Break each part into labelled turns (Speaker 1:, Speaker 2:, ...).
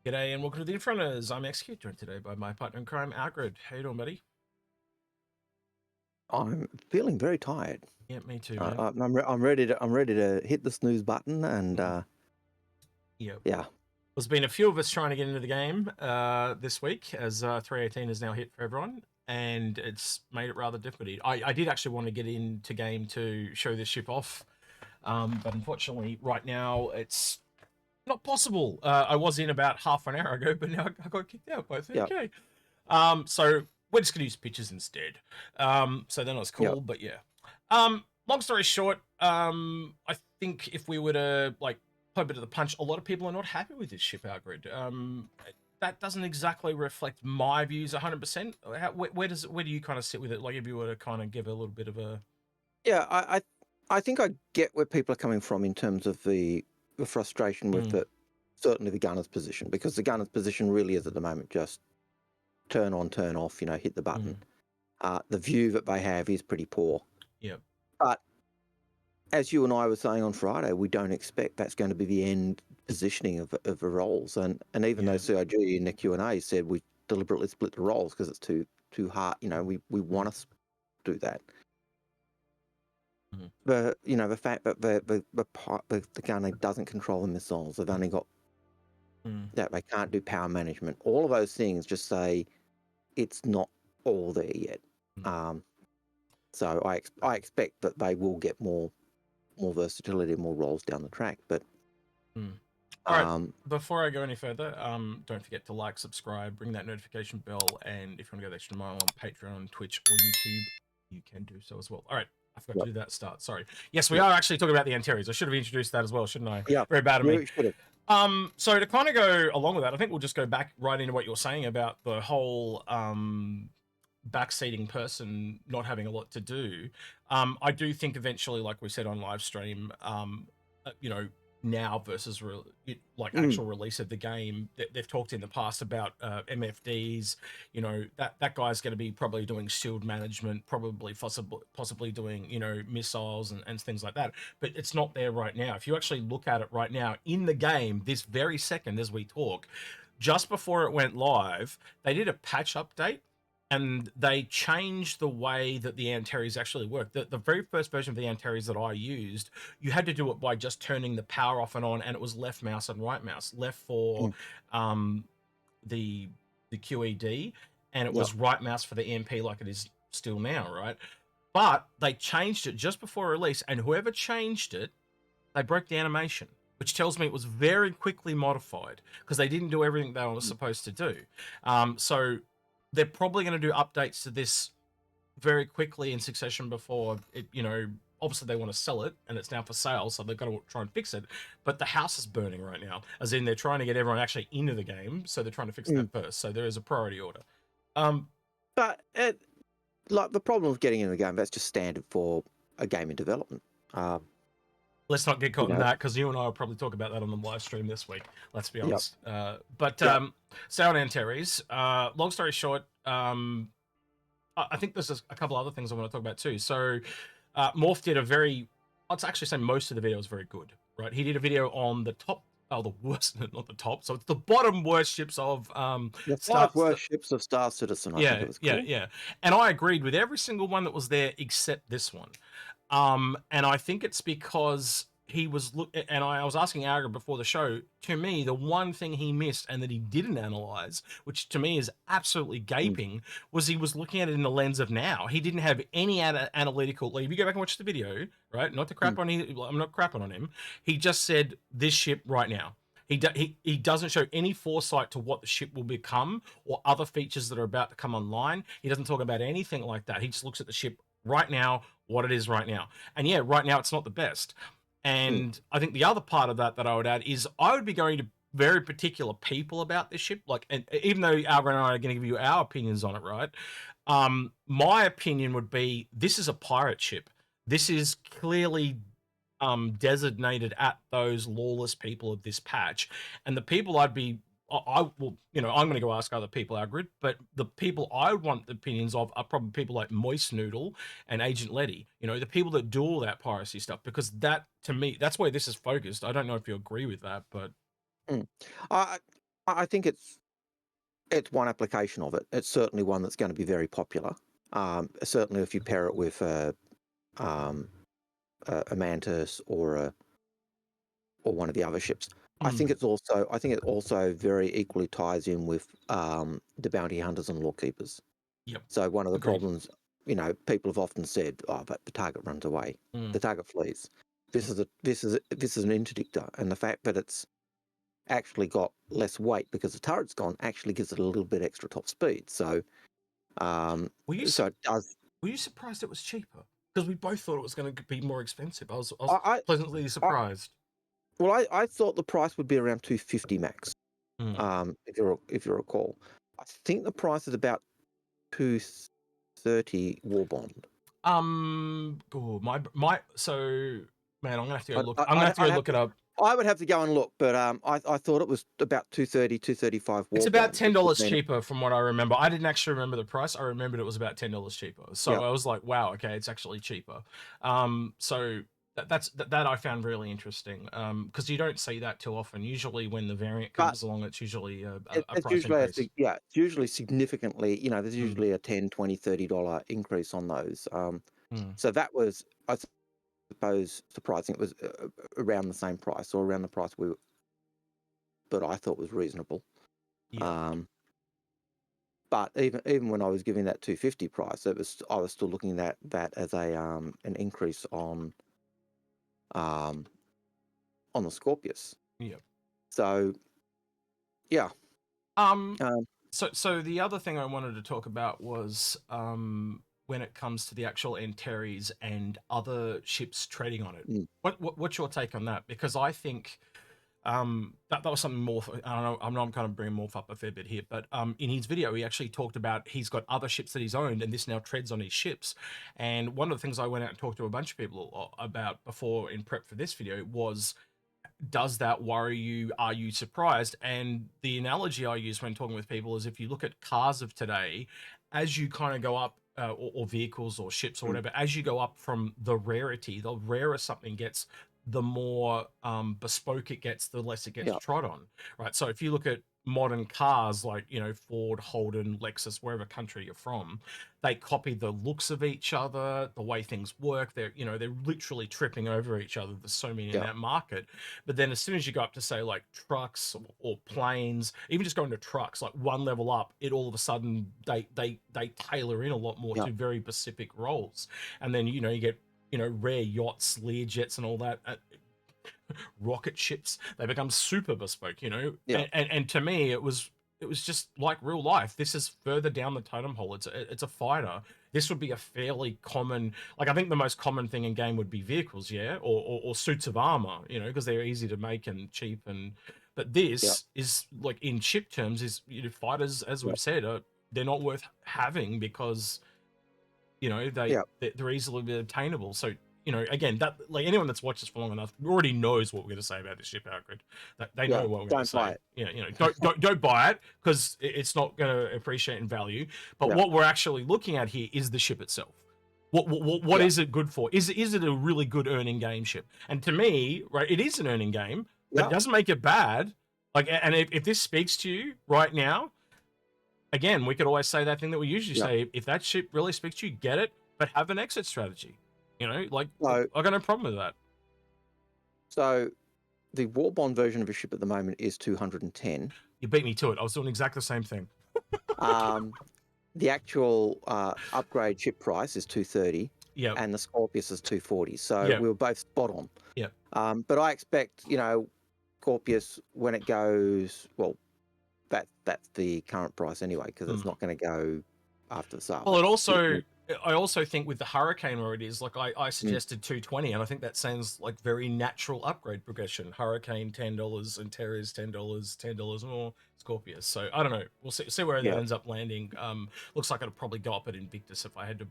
Speaker 1: G'day and welcome to the Inforunners. I'm Execute, joined today by my partner in crime, Algared. How you doing, buddy?
Speaker 2: I'm feeling very tired.
Speaker 1: Yeah, me too, man.
Speaker 2: I'm ready to hit the snooze button and
Speaker 1: Yeah.
Speaker 2: yeah.
Speaker 1: There's been a few of us trying to get into the game this week, as 318 has now hit for everyone, and it's made it rather difficult. I did actually want to get into game to show this ship off, but unfortunately, right now it's not possible. I was in about half an hour ago, but now I got kicked out by 30k. So we're just gonna use pictures instead. So they're not as cool,
Speaker 2: Yep.
Speaker 1: but yeah. Long story short, I think if we were to like play a bit of the punch, a lot of people are not happy with this ship Algrid. That doesn't exactly reflect my views 100%. Where do you kind of sit with it? Like if you were to kind of give a little bit of a
Speaker 2: I think I get where people are coming from in terms of the frustration with certainly the gunner's position, because the gunner's position really is at the moment just turn on, turn off, hit the button. The view that they have is pretty poor.
Speaker 1: Yeah.
Speaker 2: But as you and I were saying on Friday, we don't expect that's going to be the end positioning of the roles. And even though CIG in the Q&A said we deliberately split the roles because it's too hard, we want to do that. The fact that the gunner doesn't control the missiles, they've only got that they can't do power management. All of those things just say it's not all there yet. So I expect that they will get more versatility, more roles down the track. But
Speaker 1: all right, before I go any further, don't forget to like, subscribe, ring that notification bell, and if you want to go the extra mile on Patreon, Twitch, or YouTube, you can do so as well. All right, I forgot to do that start. Sorry. Yes, we are actually talking about the Antares. I should have introduced that as well, shouldn't I?
Speaker 2: Yeah,
Speaker 1: very bad of me.
Speaker 2: Should have.
Speaker 1: So to kind of go along with that, I think we'll just go back right into what you're saying about the whole backseating person not having a lot to do. I do think eventually, like we said on live stream, now versus actual release of the game, they've talked in the past about MFDs. That guy's going to be probably doing shield management, probably possibly doing missiles and things like that, but it's not there right now. If you actually look at it right now in the game, this very second as we talk, just before it went live, they did a patch update and they changed the way that the Antares actually worked. The very first version of the Antares that I used, you had to do it by just turning the power off and on, and it was left mouse and right mouse. Left for the QED, and it was right mouse for the EMP, like it is still now, right? But they changed it just before release, and whoever changed it, they broke the animation, which tells me it was very quickly modified because they didn't do everything they were supposed to do. So they're probably going to do updates to this very quickly in succession before it, obviously they want to sell it and it's now for sale, so they've got to try and fix it. But the house is burning right now, as in they're trying to get everyone actually into the game, so they're trying to fix that first. So there is a priority order.
Speaker 2: But like the problem of getting into the game, that's just standard for a game in development.
Speaker 1: Let's not get caught in that, because you and I will probably talk about that on the live stream this week. Let's be honest. So on Antares, long story short, I think there's a couple other things I want to talk about too. So Morph did I'd actually say most of the video was very good, right? He did a video on the top, the worst, not the top, so it's the bottom worst ships of
Speaker 2: the 5 worst ships of Star Citizen, I think it was called.
Speaker 1: Yeah. And I agreed with every single one that was there except this one. And I think it's because he was and I was asking Algared before the show, to me, the one thing he missed and that he didn't analyze, which to me is absolutely gaping, was he was looking at it in the lens of now. He didn't have any analytical, like if you go back and watch the video, right? Not to crap on him, I'm not crapping on him. He just said this ship right now. He doesn't show any foresight to what the ship will become or other features that are about to come online. He doesn't talk about anything like that. He just looks at the ship right now, what it is right now. And yeah, right now it's not the best. And I think the other part of that I would add is I would be going to very particular people about this ship. Like, and even though Algared and I are going to give you our opinions on it, right? My opinion would be this is a pirate ship. This is clearly designated at those lawless people of this patch, and the people I'm going to go ask other people, Algared, but the people I would want the opinions of are probably people like Moist Noodle and Agent Letty, the people that do all that piracy stuff, because that, to me, that's where this is focused. I don't know if you agree with that, but
Speaker 2: I think it's one application of it. It's certainly one that's going to be very popular. Certainly, if you pair it with a Mantis or one of the other ships. I think it also very equally ties in with the bounty hunters and lawkeepers.
Speaker 1: Yep.
Speaker 2: So one of the
Speaker 1: Agreed.
Speaker 2: problems, people have often said, "Oh, but the target runs away, the target flees." This is an interdictor, and the fact that it's actually got less weight because the turret's gone actually gives it a little bit extra top speed. So, it does.
Speaker 1: Were you surprised it was cheaper? Because we both thought it was going to be more expensive. I was
Speaker 2: I
Speaker 1: pleasantly surprised.
Speaker 2: I thought the price would be around 250 max. If you recall, I think the price is about 230 war bond.
Speaker 1: So man, I'm gonna have to go look.
Speaker 2: I'm
Speaker 1: gonna have to go look it up.
Speaker 2: I would have to go and look, but I thought it was about 230, 235 war
Speaker 1: It's about
Speaker 2: bond,
Speaker 1: $10 cheaper from what I remember. I didn't actually remember the price. I remembered it was about $10 cheaper. So I was like, wow, okay, it's actually cheaper. So that I found really interesting. Because you don't see that too often. Usually when the variant comes along, it's usually a price increase.
Speaker 2: It's usually significantly, there's usually a $10, $20, $30 increase on those. So that was, I suppose, surprising. It was around the same price, or around the price but I thought was reasonable.
Speaker 1: Yeah.
Speaker 2: But even when I was giving that 250 price, I was still looking at that as an increase on the Scorpius.
Speaker 1: Yeah.
Speaker 2: So yeah.
Speaker 1: So the other thing I wanted to talk about was when it comes to the actual Antares and other ships trading on it. What's your take on that? Because I think that was something more. I don't know. I'm kind of bringing Morph up a fair bit here, but in his video, he actually talked about he's got other ships that he's owned, and this now treads on his ships. And one of the things I went out and talked to a bunch of people about before in prep for this video was, does that worry you? Are you surprised? And the analogy I use when talking with people is, if you look at cars of today, as you kind of go up, or vehicles or ships or whatever, as you go up from the rarity, the rarer something gets, the more bespoke it gets, the less it gets trod on, right? So if you look at modern cars like, Ford, Holden, Lexus, wherever country you're from, they copy the looks of each other, the way things work. They're literally tripping over each other. There's so many in that market. But then as soon as you go up to, say, like trucks or planes, even just going to trucks, like one level up, it all of a sudden they tailor in a lot more to very specific roles. And then you get rare yachts, Learjets, and all that, rocket ships. They become super bespoke, and to me, it was just like real life. This is further down the totem pole. It's a fighter. This would be a fairly common, like, I think the most common thing in game would be vehicles, or suits of armor, because they're easy to make and cheap. But this is, like, in ship terms, is fighters, as we've said, they're not worth having because they're easily obtainable. So again, that, like, anyone that's watched this for long enough already knows what we're going to say about this ship, Algared. They know what we're going to say. Don't buy it, because it's not going to appreciate in value. But what we're actually looking at here is the ship itself. What is it good for? Is it a really good earning game ship? And to me, right, it is an earning game, but it doesn't make it bad. Like, and if this speaks to you right now, again, we could always say that thing that we usually say: if that ship really speaks to you, get it, but have an exit strategy. I got no problem with that.
Speaker 2: So the war bond version of a ship at the moment is 210.
Speaker 1: You beat me to it. I was doing exactly the same thing.
Speaker 2: The actual upgrade ship price is 230.
Speaker 1: Yeah.
Speaker 2: And the Scorpius is 240. So we were both spot on.
Speaker 1: Yeah.
Speaker 2: But I expect, Scorpius, when it goes, well, that's the current price anyway, because it's not going to go after the sale.
Speaker 1: Well, I also think with the Hurricane where it is, like, I suggested 220, and I think that sounds like very natural upgrade progression. Hurricane $10, Antares $10, $10 more, Scorpius. So I don't know. We'll see where that ends up landing. Looks like it'll probably go up at Invictus if I had to,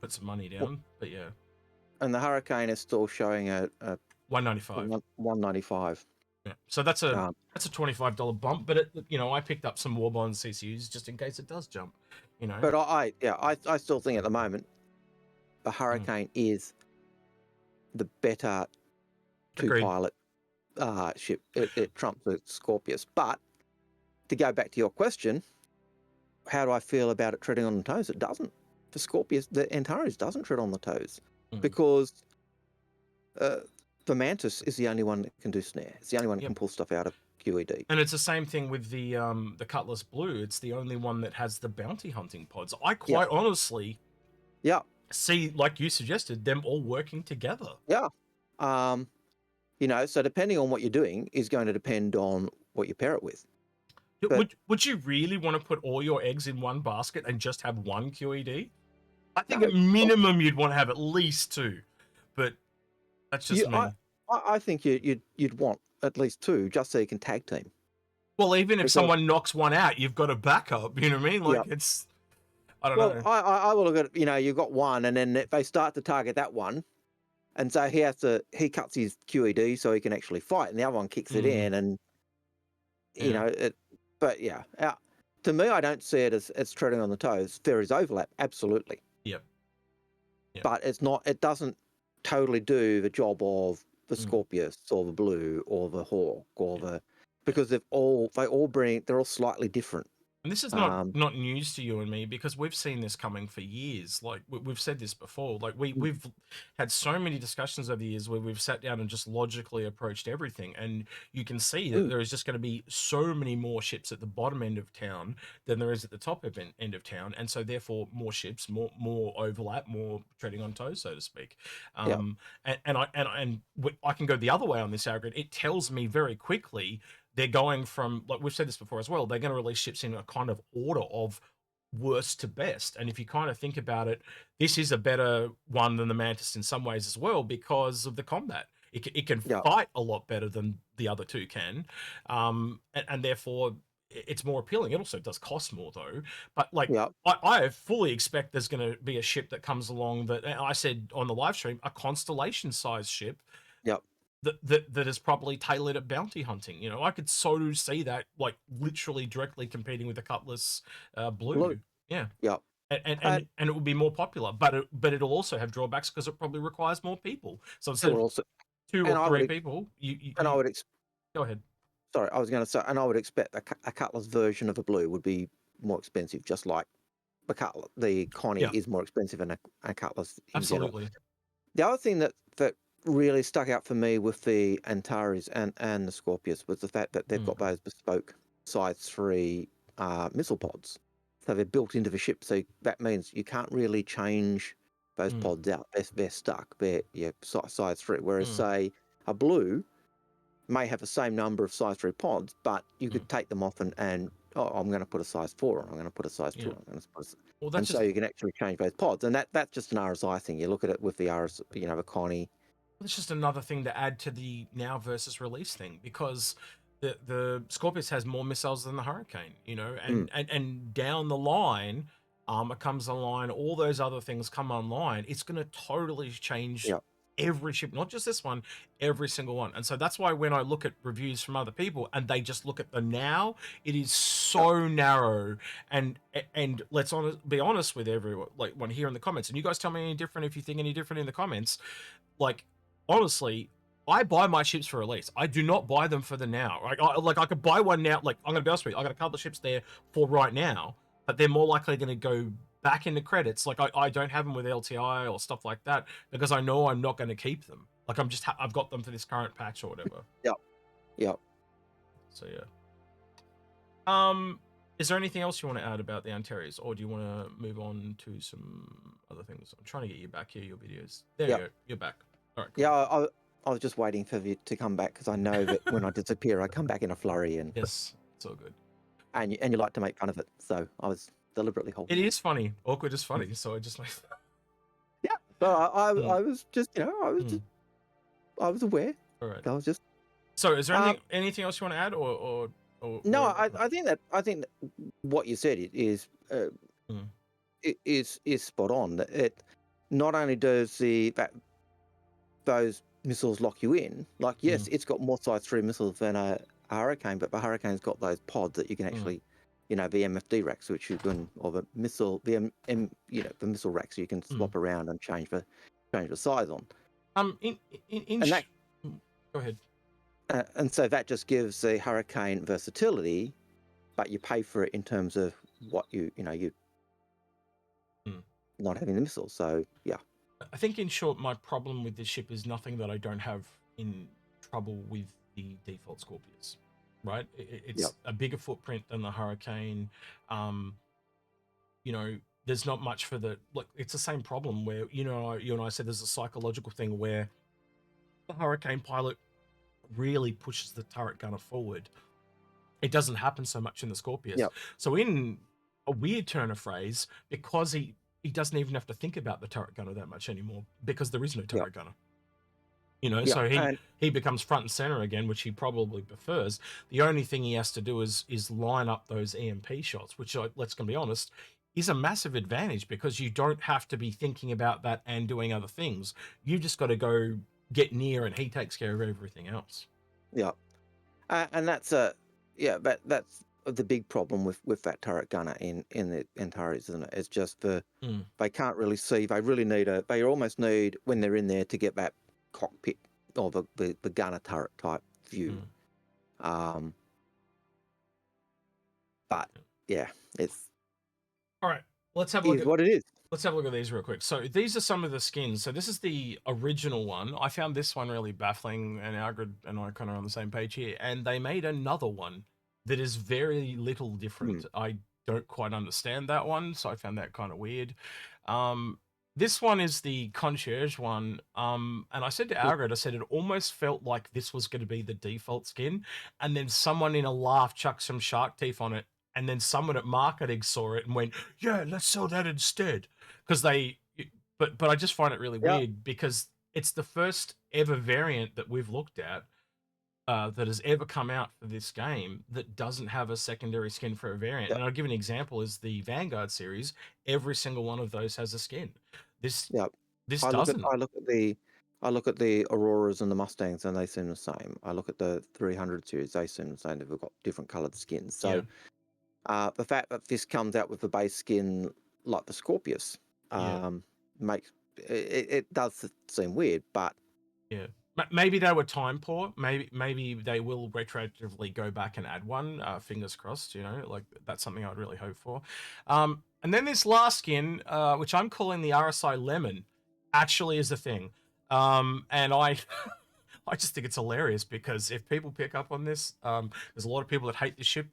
Speaker 1: put some money down. But yeah.
Speaker 2: And the Hurricane is still showing a
Speaker 1: 195.
Speaker 2: 195.
Speaker 1: Yeah. So that's a $25 bump, but I picked up some Warbond CCUs just in case it does jump.
Speaker 2: But I still think at the moment the Hurricane is the better two-pilot ship. It trumps the Scorpius. But to go back to your question, how do I feel about it treading on the toes? It doesn't. The Scorpius, the Antares doesn't tread on the toes because the Mantis is the only one that can do snare. It's the only one that can pull stuff out of QED.
Speaker 1: And it's the same thing with the Cutlass Blue. It's the only one that has the bounty hunting pods. I quite honestly see, like you suggested, them all working together.
Speaker 2: Yeah. You know, so depending on what you're doing is going to depend on what you pair it with. But,
Speaker 1: would you really want to put all your eggs in one basket and just have one QED? I think at minimum you'd want to have at least two, but that's just me.
Speaker 2: I think you'd want at least two just so you can tag team.
Speaker 1: Well, even if someone knocks one out, you've got a backup. You know what I mean? Like it's, I don't know.
Speaker 2: I will look at, you know, you've got one, and then if they start to target that one, and so he cuts his QED so he can actually fight, and the other one kicks it in, and you know it. But to me, I don't see it as treading on the toes. There is overlap, absolutely. Yep. But it's not. It doesn't totally do the job of the Scorpius or the Blue or the Hawk or because they're all slightly different.
Speaker 1: And this is not news to you and me because we've seen this coming for years. Like we've said this before. Like we've had so many discussions over the years where we've sat down and just logically approached everything, and you can see that there is just going to be so many more ships at the bottom end of town than there is at the top end of town, and so therefore more ships, more overlap, more treading on toes, so to speak. And I can go the other way on this, Algared. It tells me very quickly. They're going from, like we've said this before as well, they're going to release ships in a kind of order of worst to best. And if you kind of think about it, this is a better one than the Mantis in some ways as well because of the combat. It can fight a lot better than the other two can. And therefore, it's more appealing. It also does cost more, though. But, like, I fully expect there's going to be a ship that comes along that, I said on the live stream, a Constellation-sized ship. That is probably tailored at bounty hunting. You know, I could so see that, like, literally directly competing with the Cutlass Blue. Yeah. And it would be more popular, but it'll also have drawbacks because it probably requires more people. So instead of 2 or 3 people,
Speaker 2: I would
Speaker 1: go ahead.
Speaker 2: Sorry, I was going to say, and I would expect a Cutlass version of a Blue would be more expensive, just like the Connie is more expensive than a Cutlass.
Speaker 1: Absolutely.
Speaker 2: The other thing that really stuck out for me with the Antares and the Scorpius was the fact that they've got those bespoke size 3 missile pods. So they're built into the ship. So that means you can't really change those pods out. They're stuck. They're size 3. Whereas, say, a Blue may have the same number of size 3 pods, but you could take them off and I'm going to put a size 4 on. I'm going to put a size 2 on. I'm going to put so you can actually change those pods. And that's just an RSI thing. You look at it with the the Connie.
Speaker 1: It's just another thing to add to the now versus release thing because the Scorpius has more missiles than the Hurricane, you know, and down the line, it comes online, all those other things come online. It's going to totally change every ship, not just this one, every single one. And so that's why when I look at reviews from other people and they just look at the now, it is so narrow. And let's be honest with everyone, like one here in the comments, and you guys tell me any different if you think any different in the comments, like. Honestly, I buy my ships for release. I do not buy them for the now. I could buy one now. Like, I'm going to be honest with you. I got a couple of ships there for right now, but they're more likely going to go back into credits. Like, I don't have them with LTI or stuff like that because I know I'm not going to keep them. Like, I've got them for this current patch or whatever.
Speaker 2: Yep.
Speaker 1: So, yeah. Is there anything else you want to add about the Antares, or do you want to move on to some other things? I'm trying to get you back here, your videos. There you go. You're back. All right, cool.
Speaker 2: Yeah, I was just waiting for you to come back because I know that when I disappear, I come back in a flurry. And
Speaker 1: yes, it's all good.
Speaker 2: And you like to make fun of it, so I was deliberately holding.
Speaker 1: It is funny. Awkward is funny, so I just like.
Speaker 2: Yeah, so I was just, I was aware.
Speaker 1: All right.
Speaker 2: I was just.
Speaker 1: So, is there anything else you want to add, or
Speaker 2: no? I think that what you said is spot on. That it not only does those missiles lock you in, like yes, it's got more size 3 missiles than a Hurricane, but the Hurricane's got those pods that you can actually, the MFD racks, which you can, or the missile, the missile racks you can swap around and change the size on.
Speaker 1: Go ahead.
Speaker 2: And so that just gives the Hurricane versatility, but you pay for it in terms of what you not having the missiles. So yeah.
Speaker 1: I think in short, my problem with this ship is nothing that I don't have in trouble with the default Scorpius, right?
Speaker 2: Yep.
Speaker 1: It's a bigger footprint than the Hurricane. You know, there's not much for the, look, it's the same problem where, you know, you and I said there's a psychological thing where the Hurricane pilot really pushes the turret gunner forward. It doesn't happen so much in the Scorpius.
Speaker 2: Yep.
Speaker 1: So in a weird turn of phrase, because he doesn't even have to think about the turret gunner that much anymore because there is no turret
Speaker 2: Yep.
Speaker 1: gunner. You know,
Speaker 2: Yep.
Speaker 1: so
Speaker 2: And
Speaker 1: he becomes front and center again, which he probably prefers. The only thing he has to do is line up those EMP shots, which, let's be honest, is a massive advantage because you don't have to be thinking about that and doing other things. You just got to go get near, and he takes care of everything else.
Speaker 2: yeah, and that's that's the big problem with that turret gunner in the Antares, isn't it? It's just they can't really see. They almost need, when they're in there, to get that cockpit or the gunner turret type view. But yeah, it's
Speaker 1: all right. Let's have a look at
Speaker 2: what it is.
Speaker 1: Let's have a look at these real quick. So these are some of the skins. So this is the original one. I found this one really baffling, and Algared and I kind of on the same page here. And they made another one that is very little different. I don't quite understand that one, so I found that kind of weird. This one is the concierge one. And I said to Algared, I said it almost felt like this was going to be the default skin, and then someone in a laugh chucked some shark teeth on it. And then someone at marketing saw it and went, "Yeah, let's sell that instead." Because but I just find it really weird because it's the first ever variant that we've looked at that has ever come out for this game that doesn't have a secondary skin for a variant. And I'll give an example: is the Vanguard series. Every single one of those has a skin. This doesn't.
Speaker 2: I look at the Auroras and the Mustangs, and they seem the same. I look at the 300 series; they seem the same. They've got different coloured skins. So. The fact that this comes out with the base skin like the Scorpius makes it does seem weird, but
Speaker 1: maybe they were time poor. Maybe they will retroactively go back and add one. Fingers crossed. You know, like that's something I'd really hope for. And then this last skin, which I'm calling the RSI Lemon, actually is a thing. And I just think it's hilarious because if people pick up on this, there's a lot of people that hate the ship.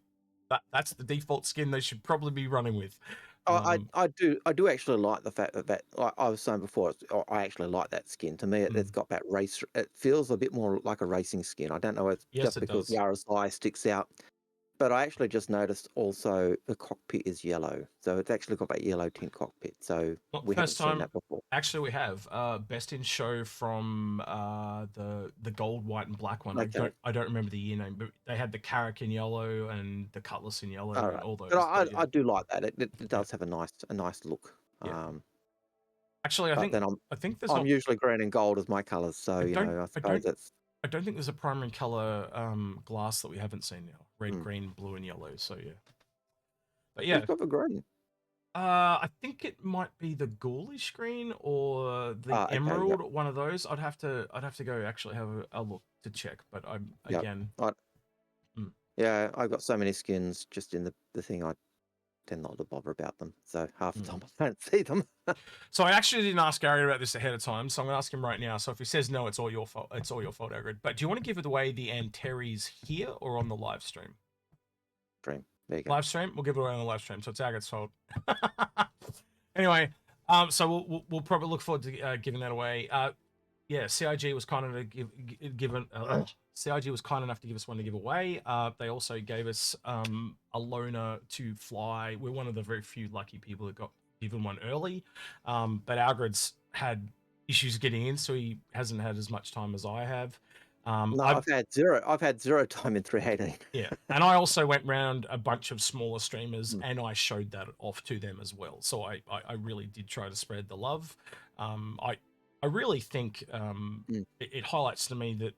Speaker 1: That's the default skin they should probably be running with.
Speaker 2: I do actually like the fact that like I was saying before, I actually like that skin. To me, it's got that race. It feels a bit more like a racing skin. I don't know, it's just because the RSI sticks out. But I actually just noticed also the cockpit is yellow. So it's actually got that yellow tint cockpit. So we haven't seen that before.
Speaker 1: Actually, we have. Best in show from the gold, white, and black one. Okay. I don't remember the year name, but they had the Carrack in yellow and the Cutlass in yellow and all those.
Speaker 2: But I do like that. It does have a nice look.
Speaker 1: Yeah. Actually, I think
Speaker 2: I'm usually green and gold as my colours, so I suppose it's.
Speaker 1: I don't think there's a primary color glass that we haven't seen now. Red, green, blue, and yellow. So yeah. But yeah.
Speaker 2: Who's got the green?
Speaker 1: I think it might be the ghoulish green or the emerald. One of those. I'd have to go actually have a look to check. But I'm again.
Speaker 2: Yeah, I've got so many skins just in the thing. I tend not to bother about them. So half the time I don't see them.
Speaker 1: So I actually didn't ask Gary about this ahead of time, so I'm going to ask him right now. So if he says no, it's all your fault. It's all your fault, Algared. But do you want to give it away the Antares here or on the live stream?
Speaker 2: Stream. There you go.
Speaker 1: Live stream. We'll give it away on the live stream. So it's Algared's fault. Anyway, so we'll probably look forward to giving that away. Yeah, CIG was kind enough CIG was kind enough to give us one to give away. They also gave us a loaner to fly. We're one of the very few lucky people that got given one early. But Algared's had issues getting in, so he hasn't had as much time as I have.
Speaker 2: No, I've had zero time in 318.
Speaker 1: Yeah, and I also went round a bunch of smaller streamers, and I showed that off to them as well. So I really did try to spread the love. I really think it highlights to me that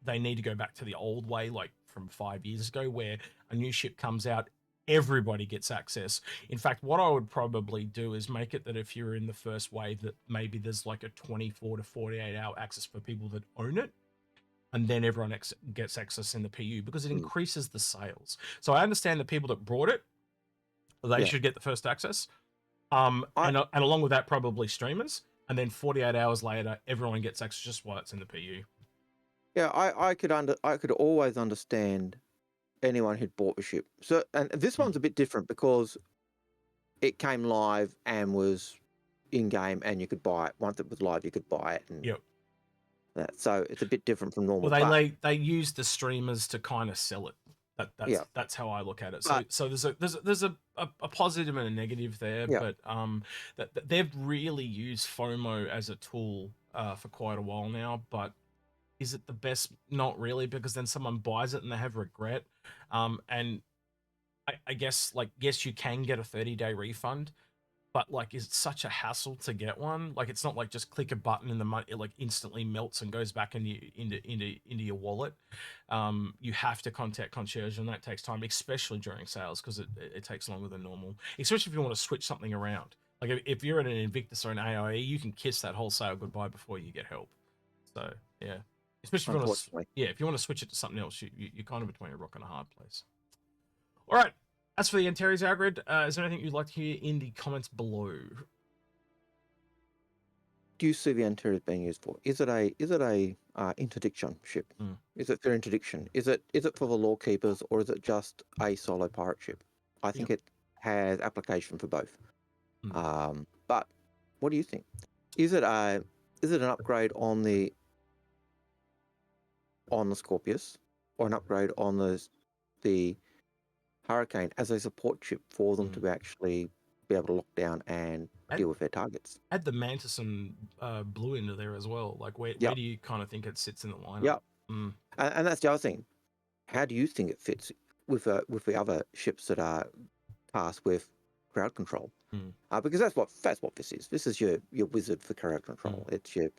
Speaker 1: they need to go back to the old way, like from 5 years ago, where a new ship comes out, everybody gets access. In fact, what I would probably do is make it that if you're in the first wave, that maybe there's like a 24 to 48 hour access for people that own it. and then everyone gets access in the PU because it
Speaker 2: Mm.
Speaker 1: increases the sales. So I understand the people that brought it, they
Speaker 2: Yeah.
Speaker 1: should get the first access.
Speaker 2: I
Speaker 1: And along with that, probably streamers. And then 48 hours later, everyone gets access just while it's in the PU.
Speaker 2: yeah, I could always understand anyone who'd bought the ship. So, and this one's a bit different because it came live and was in game, and you could buy it once it was live. You could buy it, and
Speaker 1: Yep.
Speaker 2: so it's a bit different from normal.
Speaker 1: Well, they use the streamers to kind of sell it.
Speaker 2: Yeah,
Speaker 1: That's how I look at it.
Speaker 2: but
Speaker 1: So there's a positive and a negative there,
Speaker 2: yeah,
Speaker 1: but that they've really used FOMO as a tool for quite a while now. But is it the best? Not really, because then someone buys it and they have regret. And I guess, like, yes, you can get a 30-day refund, but like, is it such a hassle to get one? Like, it's not like just click a button and the money, it like instantly melts and goes back into your wallet. You have to contact concierge, and that takes time, especially during sales, because it takes longer than normal. Especially if you want to switch something around. Like, if you're at an Invictus or an AIE, you can kiss that whole sale goodbye before you get help. So yeah, especially if you want to,
Speaker 2: unfortunately,
Speaker 1: if you want to switch it to something else, you're kind of between a rock and a hard place. All right. As for the Antares, Algared, is there anything you'd like to hear in the comments below?
Speaker 2: do you see the Antares being used for? Is it a interdiction ship?
Speaker 1: Mm.
Speaker 2: Is it for interdiction? Is it for the law keepers, or is it just a solo pirate ship? I think it has application for both. But what do you think? Is it an upgrade on the Scorpius, or an upgrade on the Hurricane as a support ship for them to actually be able to lock down and deal with their targets?
Speaker 1: Add the Mantis and Blue into there as well. Like, where do you kind of think it sits in the lineup?
Speaker 2: Yeah, and that's the other thing. How do you think it fits with the other ships that are tasked with crowd control? Because that's what this is. This is your wizard for crowd control. It's your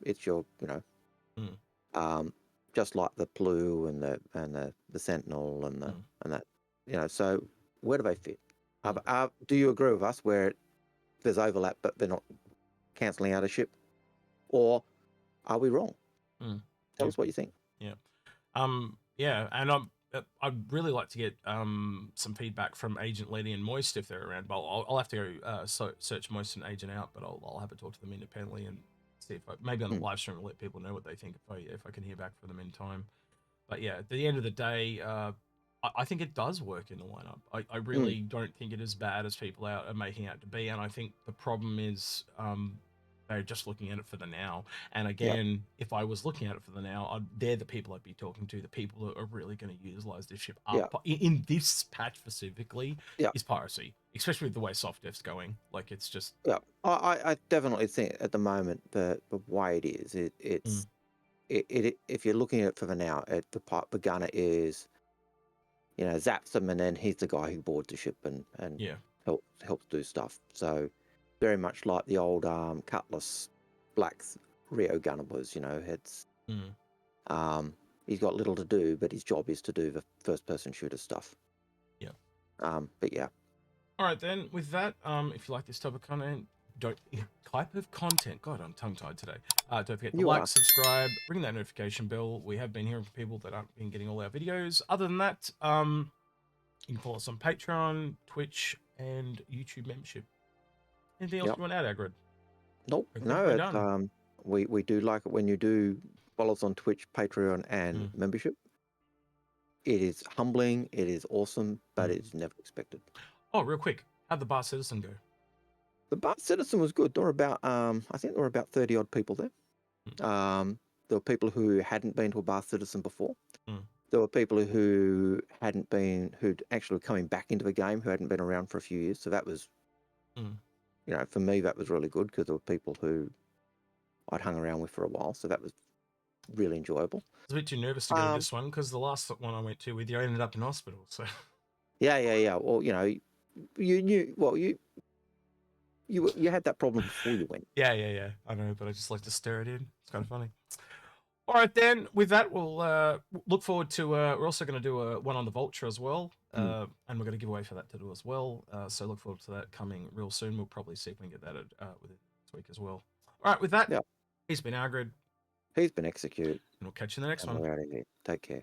Speaker 2: just like the Blue and the Sentinel and that, So where do they fit? Do you agree with us where there's overlap but they're not cancelling out a ship, or are we wrong? Tell us what you think.
Speaker 1: Yeah. And I'd really like to get some feedback from Agent Letty and Moist if they're around. But I'll have to go search Moist and Agent out, but I'll have to talk to them independently and see if maybe on the live stream will let people know what they think if I can hear back from them in time. But yeah, at the end of the day, I think it does work in the lineup. I really don't think it is bad as people are making out to be, and I think the problem is they're just looking at it for the now. And again, if I was looking at it for the now, they're the people I'd be talking to. The people that are really going to utilize this ship up in this patch specifically is piracy, especially with the way soft def's going. Like, it's just
Speaker 2: I definitely think at the moment the way it is, it's if you're looking at it for the now, the gunner is zaps them, and then he's the guy who boards the ship and helps do stuff. So very much like the old Cutlass Black's Rio gunner was. It's he's got little to do, but his job is to do the first person shooter stuff. But yeah.
Speaker 1: All right, then, with that, if you like this type of content, God, I'm tongue-tied today. Don't forget to like, subscribe, ring that notification bell. We have been hearing from people that aren't been getting all our videos. Other than that, you can follow us on Patreon, Twitch, and YouTube membership. Anything else you want to add, Algared?
Speaker 2: Nope. No, we do like it when you do follow us on Twitch, Patreon, and membership. It is humbling, it is awesome, but it's never expected.
Speaker 1: Oh, real quick, how'd the Bar Citizen go?
Speaker 2: The Bar Citizen was good. There were about, I think there were about 30 odd people there. There were people who hadn't been to a Bar Citizen before. There were people who'd actually coming back into the game, who hadn't been around for a few years. So that was, for me, that was really good, because there were people who I'd hung around with for a while. So that was really enjoyable.
Speaker 1: I was a bit too nervous to go to this one, because the last one I went to with you, I ended up in hospital. So
Speaker 2: yeah. Well, you had that problem before you went.
Speaker 1: Yeah. I know, but I just like to stir it in. It's kind of funny. All right, then. With that, we'll look forward to. We're also going to do one on the Vulture as well, and we're going to give away for that to do as well. So look forward to that coming real soon. We'll probably see if we can get that within this week as well. All right, with that, he's been Algared.
Speaker 2: He's been Execute,
Speaker 1: And we'll catch you in the next
Speaker 2: and
Speaker 1: one.
Speaker 2: we're out of here. Take care.